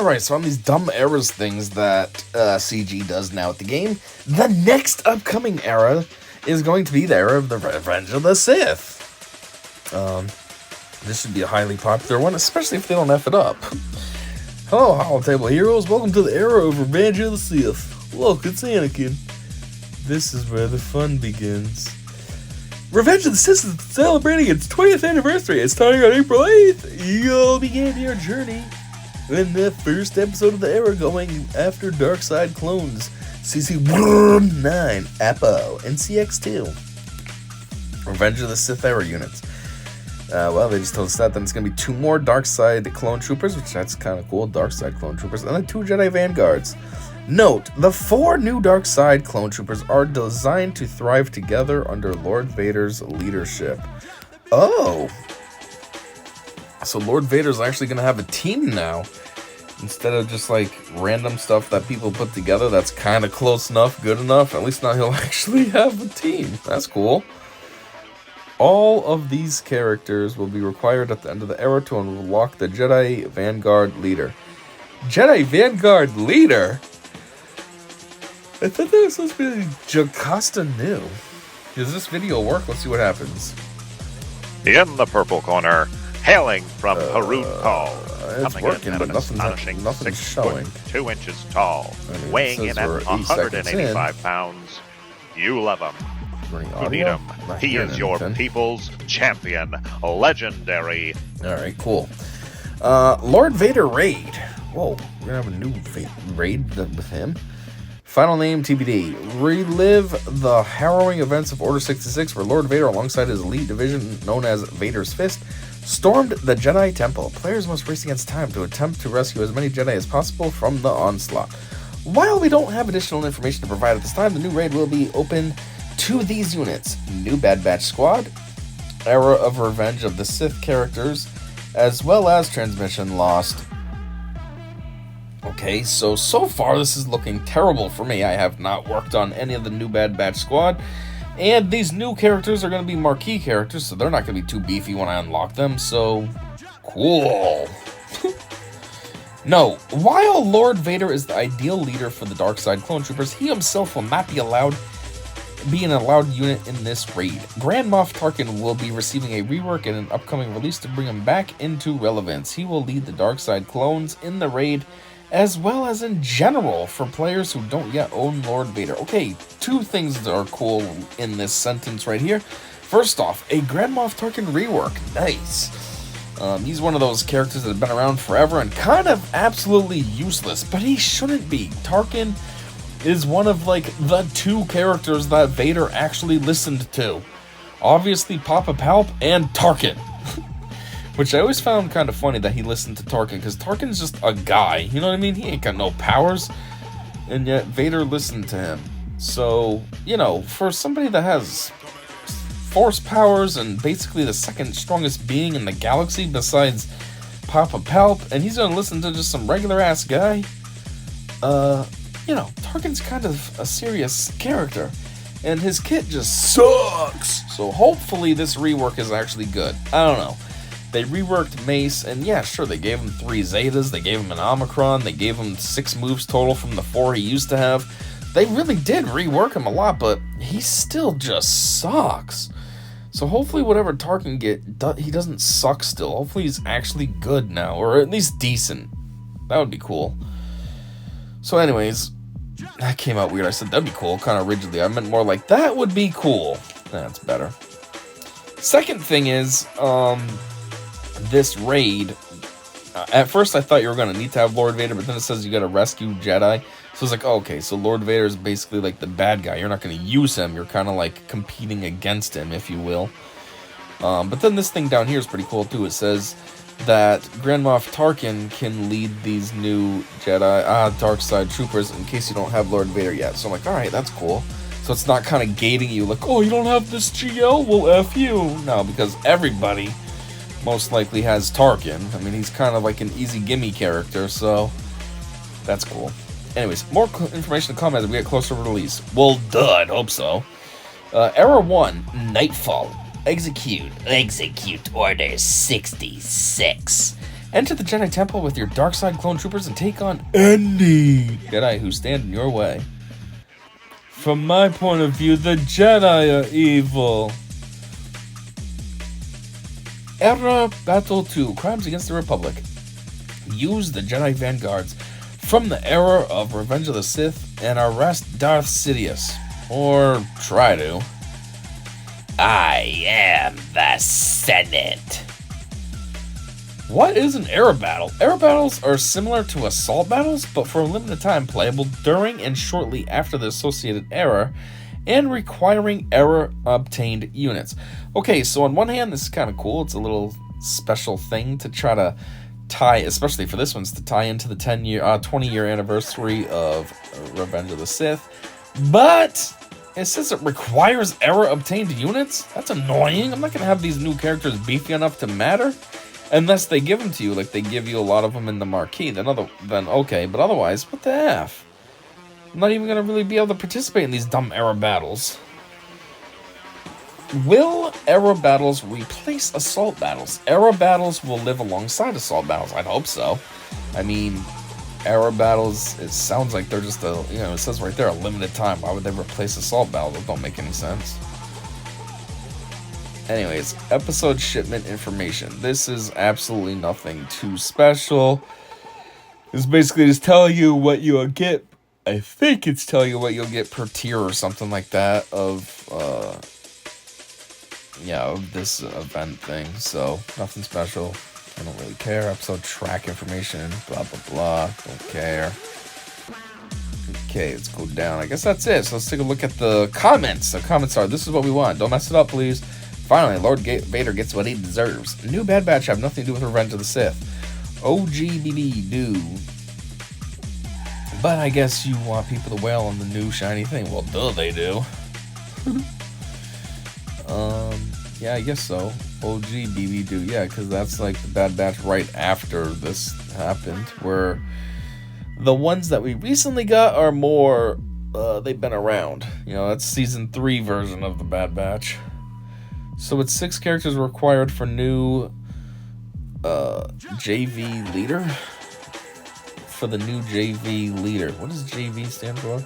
Alright, so on these dumb eras things that CG does now at the game, the next upcoming era is going to be the era of the Revenge of the Sith. This should be a highly popular one, especially if they don't F it up. Hello, Holotable Heroes. Welcome to the era of Revenge of the Sith. Look, it's Anakin. This is where the fun begins. Revenge of the Sith is celebrating its 20th anniversary. It's starting on April 8th. You'll begin your journey in the first episode of the era going after Dark Side clones CC-19, Apo, and CX-2. Revenge of the Sith era units. Well, they just told us that. Then it's going to be 2 more Dark Side clone troopers, which that's kind of cool. Dark Side clone troopers. And then 2 Jedi Vanguards. Note, the 4 new Dark Side clone troopers are designed to thrive together under Lord Vader's leadership. Oh. So Lord Vader's actually going to have a team now. Instead of just like random stuff that people put together that's kind of close enough, good enough. At least now he'll actually have a team. That's cool. All of these characters will be required at the end of the era to unlock the Jedi Vanguard leader. Jedi Vanguard leader? I thought that was supposed to be Jocasta New. Does this video work? Let's see what happens. In the purple corner, hailing from Harun Call. It's working, but nothing's showing. 2 inches tall, weighing in at 185 pounds. You love him. You need him. He is your people's champion. Legendary. Alright, cool. Lord Vader raid. Whoa, we're gonna have a new raid with him. Final name TBD. Relive the harrowing events of Order 66, where Lord Vader, alongside his elite division known as Vader's Fist, stormed the Jedi Temple. Players must race against time to attempt to rescue as many Jedi as possible from the onslaught. While we don't have additional information to provide at this time, the new raid will be open to these units: New Bad Batch Squad, Era of Revenge of the Sith characters, as well as Transmission Lost. Okay, so far this is looking terrible for me. I have not worked on any of the New Bad Batch Squad, and these new characters are going to be marquee characters, so they're not going to be too beefy when I unlock them, so cool. No, while Lord Vader is the ideal leader for the Dark Side clone troopers, he himself will not be an allowed unit in this raid. Grand Moff Tarkin will be receiving a rework in an upcoming release to bring him back into relevance. He will lead the Dark Side clones in the raid, as well as in general for players who don't yet own Lord Vader. Okay, 2 things that are cool in this sentence right here. First off, a Grand Moff Tarkin rework. Nice. He's one of those characters that have been around forever and kind of absolutely useless, but he shouldn't be. Tarkin is one of like the 2 characters that Vader actually listened to. Obviously Papa Palp and Tarkin. Which I always found kind of funny that he listened to Tarkin, because Tarkin's just a guy, you know what I mean? He ain't got no powers, and yet Vader listened to him. So, you know, for somebody that has force powers and basically the second strongest being in the galaxy besides Papa Palp, and he's gonna listen to just some regular ass guy, you know, Tarkin's kind of a serious character, and his kit just sucks. So hopefully this rework is actually good. I don't know. They reworked Mace, and yeah, sure, they gave him 3 Zetas, they gave him an Omicron, they gave him 6 moves total from the 4 he used to have. They really did rework him a lot, but he still just sucks. So hopefully whatever Tarkin he doesn't suck still. Hopefully he's actually good now, or at least decent. That would be cool. So anyways, that came out weird. I said that'd be cool, kind of rigidly. I meant more like, that would be cool. That's better. Second thing is, this raid, at first I thought you were going to need to have Lord Vader, but then it says you got to rescue Jedi. So it's like, oh, okay, so Lord Vader is basically like the bad guy. You're not going to use him. You're kind of like competing against him, if you will. But then this thing down here is pretty cool too. It says that Grand Moff Tarkin can lead these new Jedi, Dark Side troopers in case you don't have Lord Vader yet. So I'm like, alright, that's cool. So it's not kind of gating you like, oh, you don't have this GL? Well, F you. No, because everybody most likely has Tarkin. I mean, he's kind of like an easy gimme character, so that's cool. Anyways, more information to come as we get closer to release. Well, duh, I'd hope so. Era 1, Nightfall. Execute Order 66. Enter the Jedi Temple with your dark side clone troopers and take on any Jedi who stand in your way. From my point of view, the Jedi are evil. Era Battle 2, Crimes Against the Republic. Use the Jedi Vanguards from the era of Revenge of the Sith and arrest Darth Sidious. Or try to. I am the Senate. What is an era battle? Era battles are similar to assault battles, but for a limited time, playable during and shortly after the associated era, and requiring era-obtained units. Okay, so on one hand, this is kind of cool. It's a little special thing to try to tie, especially for this one, to tie into the 20-year anniversary of Revenge of the Sith. But it says it requires era-obtained units? That's annoying. I'm not going to have these new characters beefy enough to matter. Unless they give them to you, like they give you a lot of them in the marquee, then okay. But otherwise, what the F? I'm not even going to really be able to participate in these dumb era battles. Will era battles replace assault battles? Era battles will live alongside assault battles. I'd hope so. I mean, era battles, it sounds like they're just it says right there, a limited time. Why would they replace assault battles? That don't make any sense. Anyways, episode shipment information. This is absolutely nothing too special. It's basically just telling you what you'll get. I think it's telling you what you'll get per tier or something like that of this event thing. So, nothing special. I don't really care. Episode track information, blah, blah, blah. Don't care. Okay, let's go down. I guess that's it. So let's take a look at the comments. The comments are, this is what we want. Don't mess it up, please. Finally, Lord Vader gets what he deserves. New Bad Batch have nothing to do with Revenge of the Sith. OGBB do. But I guess you want people to wail on the new shiny thing. Well, duh, they do. Yeah, I guess so. OGBB do. Yeah, because that's like the Bad Batch right after this happened. Where the ones that we recently got are more, they've been around. That's season 3 version of the Bad Batch. So it's 6 characters required for new JV leader. For the new JV leader. What does JV stand for?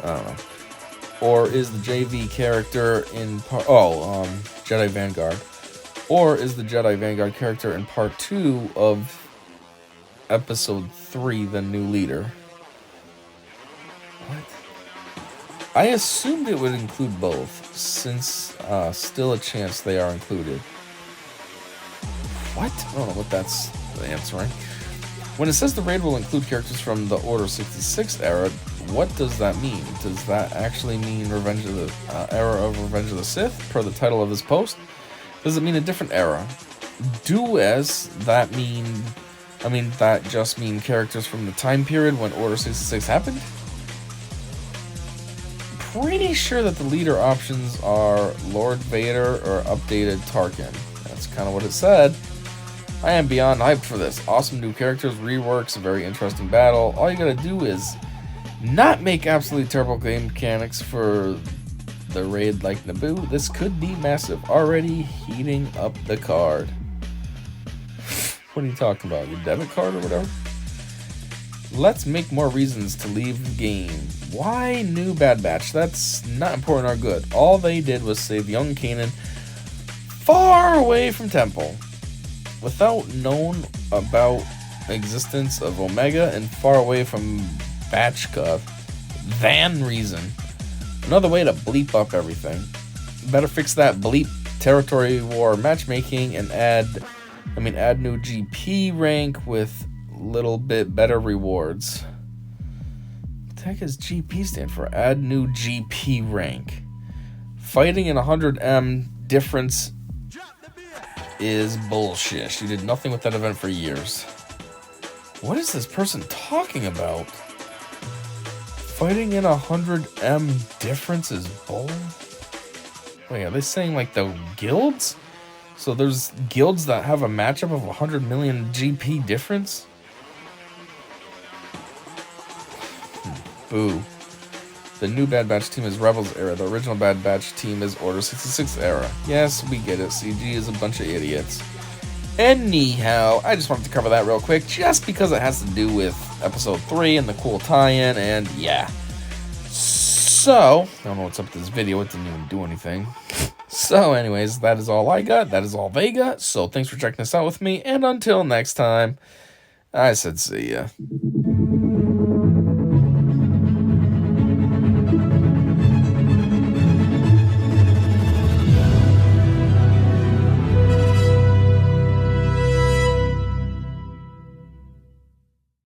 I don't know. Or is the JV character in Jedi Vanguard. Or is the Jedi Vanguard character in part 2 of episode 3 the new leader? What? I assumed it would include both, since still a chance they are included. What? I don't know what that's answering. When it says the raid will include characters from the Order 66 era, what does that mean? Does that actually mean era of Revenge of the Sith, per the title of this post? Does it mean a different era? That just mean characters from the time period when Order 66 happened? Pretty sure that the leader options are Lord Vader or updated Tarkin. That's kind of what it said. I am beyond hyped for this. Awesome new characters, reworks, a very interesting battle. All you gotta do is not make absolutely terrible game mechanics for the raid like Naboo. This could be massive. Already heating up the card. What are you talking about? Your debit card or whatever? Let's make more reasons to leave the game. Why new Bad Batch? That's not important or good. All they did was save young Kanan far away from Temple. Without known about existence of Omega and far away from Batchka, than reason. Another way to bleep up everything. Better fix that bleep territory war matchmaking and add new GP rank with little bit better rewards. What the heck does GP stand for? Add new GP rank. Fighting in 100M difference is bullshit. She did nothing with that event for years. What is this person talking about? Fighting in 100M difference is bull? Wait, are they saying like the guilds? So there's guilds that have a matchup of 100 million GP difference? Boo. The new Bad Batch team is Rebels era. The original Bad Batch team is Order 66 era. Yes, we get it. CG is a bunch of idiots. Anyhow, I just wanted to cover that real quick, just because it has to do with episode 3 and the cool tie-in, and yeah. So, I don't know what's up with this video, it didn't even do anything. So anyways, that is all I got, that is all they got, so thanks for checking this out with me, and until next time, I said see ya.